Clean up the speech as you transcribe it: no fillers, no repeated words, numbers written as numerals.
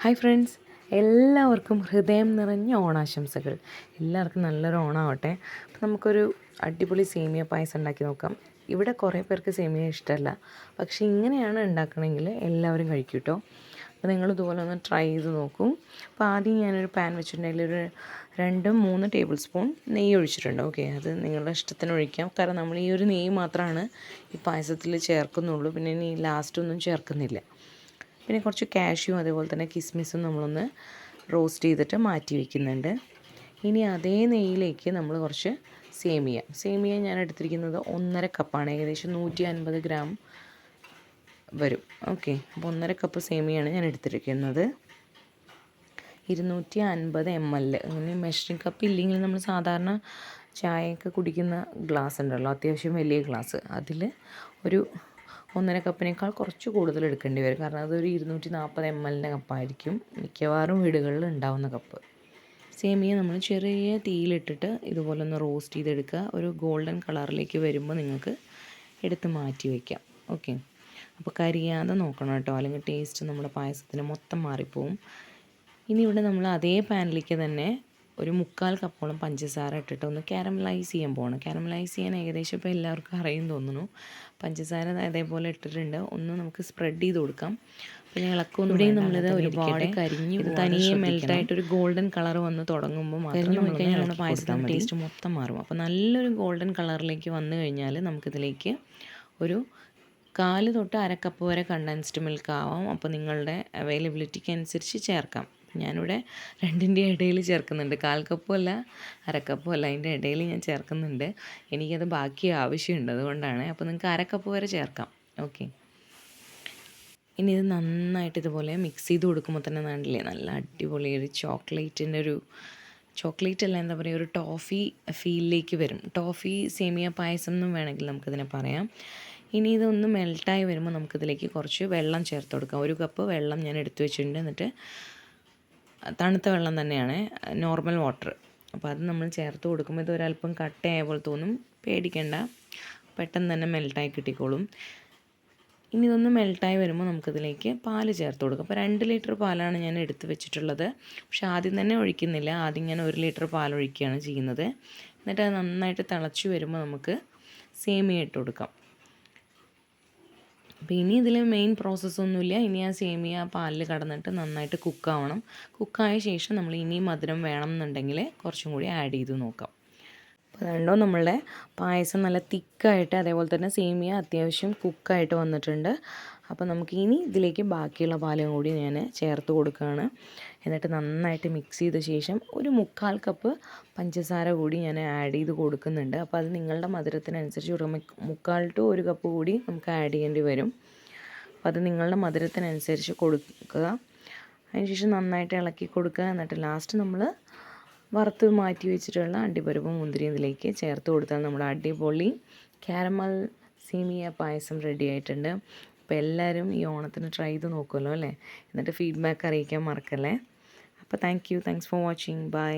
Hi friends, എല്ലാവർക്കും ഹൃദയം നിറഞ്ഞ ഓണാശംസകൾ. എല്ലാവർക്കും നല്ലൊരു ഓണമാവട്ടെ. അപ്പോൾ നമുക്കൊരു അടിപൊളി സേമിയ പായസം ഉണ്ടാക്കി നോക്കാം. ഇവിടെ കുറേ പേർക്ക് സേമിയ ഇഷ്ടമല്ല, പക്ഷേ ഇങ്ങനെയാണ് ഉണ്ടാക്കണമെങ്കിൽ എല്ലാവരും കഴിക്കും കേട്ടോ. അപ്പോൾ നിങ്ങൾ ഇതുപോലെ ഒന്ന് ട്രൈ ചെയ്ത് നോക്കും. അപ്പോൾ ആദ്യം ഞാനൊരു പാൻ വെച്ചിട്ടുണ്ടെങ്കിൽ ഒരു 2-3 ടേബിൾ സ്പൂൺ നെയ്യ് ഒഴിച്ചിട്ടുണ്ട്. ഓക്കെ, അത് നിങ്ങളുടെ ഇഷ്ടത്തിന് ഒഴിക്കാം. കാരണം നമ്മൾ ഈ ഒരു നെയ്യ് മാത്രമാണ് ഈ പായസത്തിൽ ചേർക്കുന്നുള്ളൂ, പിന്നെ ഇനി ലാസ്റ്റൊന്നും ചേർക്കുന്നില്ല. പിന്നെ കുറച്ച് കാഷ്യും അതേപോലെ തന്നെ കിസ്മിസും നമ്മളൊന്ന് റോസ്റ്റ് ചെയ്തിട്ട് മാറ്റി വയ്ക്കുന്നുണ്ട്. ഇനി അതേ നെയ്യിലേക്ക് നമ്മൾ കുറച്ച് സേമിയ ഞാൻ എടുത്തിരിക്കുന്നത് 1.5 കപ്പാണ്, ഏകദേശം 150 ഗ്രാം വരും. ഓക്കെ, അപ്പോൾ 1.5 കപ്പ് സേമിയയാണ് ഞാൻ എടുത്തിരിക്കുന്നത്. 250 ml, അങ്ങനെ മെഷറിംഗ് കപ്പ് ഇല്ലെങ്കിൽ നമ്മൾ സാധാരണ ചായയൊക്കെ കുടിക്കുന്ന ഗ്ലാസ് ഉണ്ടല്ലോ, അത്യാവശ്യം വലിയ ഗ്ലാസ്, അതിൽ ഒരു 1.5 കപ്പിനേക്കാൾ കുറച്ച് കൂടുതൽ എടുക്കേണ്ടി വരും. കാരണം അതൊരു 240 ml കപ്പായിരിക്കും മിക്കവാറും വീടുകളിൽ ഉണ്ടാവുന്ന കപ്പ്. സേമിയ നമ്മൾ ചെറിയ തീയിലിട്ടിട്ട് ഇതുപോലെ ഒന്ന് റോസ്റ്റ് ചെയ്തെടുക്കുക. ഒരു ഗോൾഡൻ കളറിലേക്ക് വരുമ്പോൾ നിങ്ങൾക്ക് എടുത്ത് മാറ്റി വയ്ക്കാം. ഓക്കെ, അപ്പോൾ കരിയാതെ നോക്കണം കേട്ടോ, അല്ലെങ്കിൽ ടേസ്റ്റ് നമ്മുടെ പായസത്തിന് മൊത്തം മാറിപ്പോവും. ഇനി ഇവിടെ നമ്മൾ അതേ പാനിലേക്ക് തന്നെ ഒരു 3/4 കപ്പോളം പഞ്ചസാര ഇട്ടിട്ട് ഒന്ന് കാരമലൈസ് ചെയ്യാൻ പോകണം. കാരമലൈസ് ചെയ്യാൻ ഏകദേശം ഇപ്പോൾ എല്ലാവർക്കും അറിയും തോന്നുന്നു. പഞ്ചസാര അതേപോലെ ഇട്ടിട്ടുണ്ട്, ഒന്ന് നമുക്ക് സ്പ്രെഡ് ചെയ്ത് കൊടുക്കാം. പിന്നെ ഇളക്കൊന്നും ഇവിടെയും നമ്മളിത് ഒരുപാട് കരിഞ്ഞ് തനിയെ മെൽറ്റായിട്ടൊരു ഗോൾഡൻ കളർ വന്ന് തുടങ്ങുമ്പോൾ മാത്രം നമുക്ക് നമ്മുടെ പായസത്തിൻ്റെ ടേസ്റ്റ് മൊത്തം മാറും. അപ്പോൾ നല്ലൊരു ഗോൾഡൻ കളറിലേക്ക് വന്നു കഴിഞ്ഞാൽ നമുക്കിതിലേക്ക് ഒരു 1/4 തൊട്ട് 1/2 കപ്പ് വരെ കണ്ടൻസ്ഡ് മിൽക്ക് ആവാം. അപ്പോൾ നിങ്ങളുടെ അവൈലബിലിറ്റിക്ക് അനുസരിച്ച് ചേർക്കാം. ഞാനിവിടെ രണ്ടിൻ്റെ ഇടയിൽ ചേർക്കുന്നുണ്ട്. 1/4 കപ്പും അല്ല 1/2 കപ്പും അല്ല, അതിൻ്റെ ഇടയിൽ ഞാൻ ചേർക്കുന്നുണ്ട്. എനിക്കത് ബാക്കി ആവശ്യമുണ്ട്, അതുകൊണ്ടാണ്. അപ്പോൾ നിങ്ങൾക്ക് 1/2 കപ്പ് വരെ ചേർക്കാം. ഓക്കെ, ഇനി ഇത് നന്നായിട്ട് ഇതുപോലെ മിക്സ് ചെയ്ത് കൊടുക്കുമ്പോൾ തന്നെ കണ്ടില്ലേ, നല്ല അടിപൊളി ഒരു ചോക്ലേറ്റ് അല്ല, എന്താ പറയുക, ഒരു ടോഫി ഫീലിലേക്ക് വരും. ടോഫി സേമിയ പായസം എന്നും വേണമെങ്കിൽ നമുക്കിതിനെ പറയാം. ഇനി ഇതൊന്ന് മെൽട്ടായി വരുമ്പോൾ നമുക്കിതിലേക്ക് കുറച്ച് വെള്ളം ചേർത്ത് കൊടുക്കാം. 1 കപ്പ് വെള്ളം ഞാൻ എടുത്തു വെച്ചിട്ടുണ്ട്. എന്നിട്ട് തണുത്ത വെള്ളം തന്നെയാണ്, നോർമൽ വാട്ടർ. അപ്പോൾ അത് നമ്മൾ ചേർത്ത് കൊടുക്കുമ്പോൾ ഇത് ഒരല്പം കട്ടയായ പോലെ തോന്നും. പേടിക്കേണ്ട, പെട്ടെന്ന് തന്നെ മെൽട്ടായി കിട്ടിക്കോളും. ഇനി ഇതൊന്ന് മെൽട്ടായി വരുമ്പോൾ നമുക്കിതിലേക്ക് പാല് ചേർത്ത് കൊടുക്കാം. അപ്പോൾ 2 ലിറ്റർ പാലാണ് ഞാൻ എടുത്ത് വെച്ചിട്ടുള്ളത്. പക്ഷേ ആദ്യം തന്നെ ഒഴിക്കുന്നില്ല, ആദ്യം ഞാൻ 1 ലിറ്റർ പാൽ ഒഴിക്കുകയാണ് ചെയ്യുന്നത്. എന്നിട്ട് അത് നന്നായിട്ട് തിളച്ച് വരുമ്പോൾ നമുക്ക് സേമിയ ഇട്ട് കൊടുക്കാം. അപ്പോൾ ഇനി ഇതിൽ മെയിൻ പ്രോസസ്സൊന്നുമില്ല. ഇനി ആ സേമിയ പാലിൽ കടന്നിട്ട് നന്നായിട്ട് കുക്കാവണം. കുക്കായ ശേഷം നമ്മൾ ഇനി മധുരം വേണം എന്നുണ്ടെങ്കിൽ കുറച്ചും കൂടി ആഡ് ചെയ്ത് നോക്കാം. അപ്പോൾ അതുകൊണ്ടോ നമ്മളുടെ പായസം നല്ല തിക്കായിട്ട്, അതേപോലെ തന്നെ സേമിയ അത്യാവശ്യം കുക്കായിട്ട് വന്നിട്ടുണ്ട്. അപ്പോൾ നമുക്ക് ഇനി ഇതിലേക്ക് ബാക്കിയുള്ള പാലും കൂടി ഞാൻ ചേർത്ത് കൊടുക്കുകയാണ്. എന്നിട്ട് നന്നായിട്ട് മിക്സ് ചെയ്ത ശേഷം ഒരു 3/4 കപ്പ് പഞ്ചസാര കൂടി ഞാൻ ആഡ് ചെയ്ത് കൊടുക്കുന്നുണ്ട്. അപ്പോൾ അത് നിങ്ങളുടെ മധുരത്തിനനുസരിച്ച് 3/4 to 1 കപ്പ് കൂടി നമുക്ക് ആഡ് ചെയ്യേണ്ടി വരും. അപ്പോൾ അത് നിങ്ങളുടെ മധുരത്തിനനുസരിച്ച് കൊടുക്കുക. അതിനുശേഷം നന്നായിട്ട് ഇളക്കി കൊടുക്കുക. എന്നിട്ട് ലാസ്റ്റ് നമ്മൾ വറുത്ത് മാറ്റി വെച്ചിട്ടുള്ള അണ്ടിപ്പരിപ്പും മുന്തിരിയും ഇതിലേക്ക് ചേർത്ത് കൊടുത്താൽ നമ്മുടെ അടിപൊളി കാരമൽ സേമിയ പായസം റെഡി ആയിട്ടുണ്ട്. അപ്പോൾ എല്ലാവരും ഈ ഓണത്തിന് ട്രൈ ചെയ്ത് നോക്കുമല്ലോ അല്ലേ? എന്നിട്ട് ഫീഡ്ബാക്ക് അറിയിക്കാൻ മറക്കല്ലേ. അപ്പോൾ താങ്ക്സ് ഫോർ വാച്ചിങ്. ബൈ.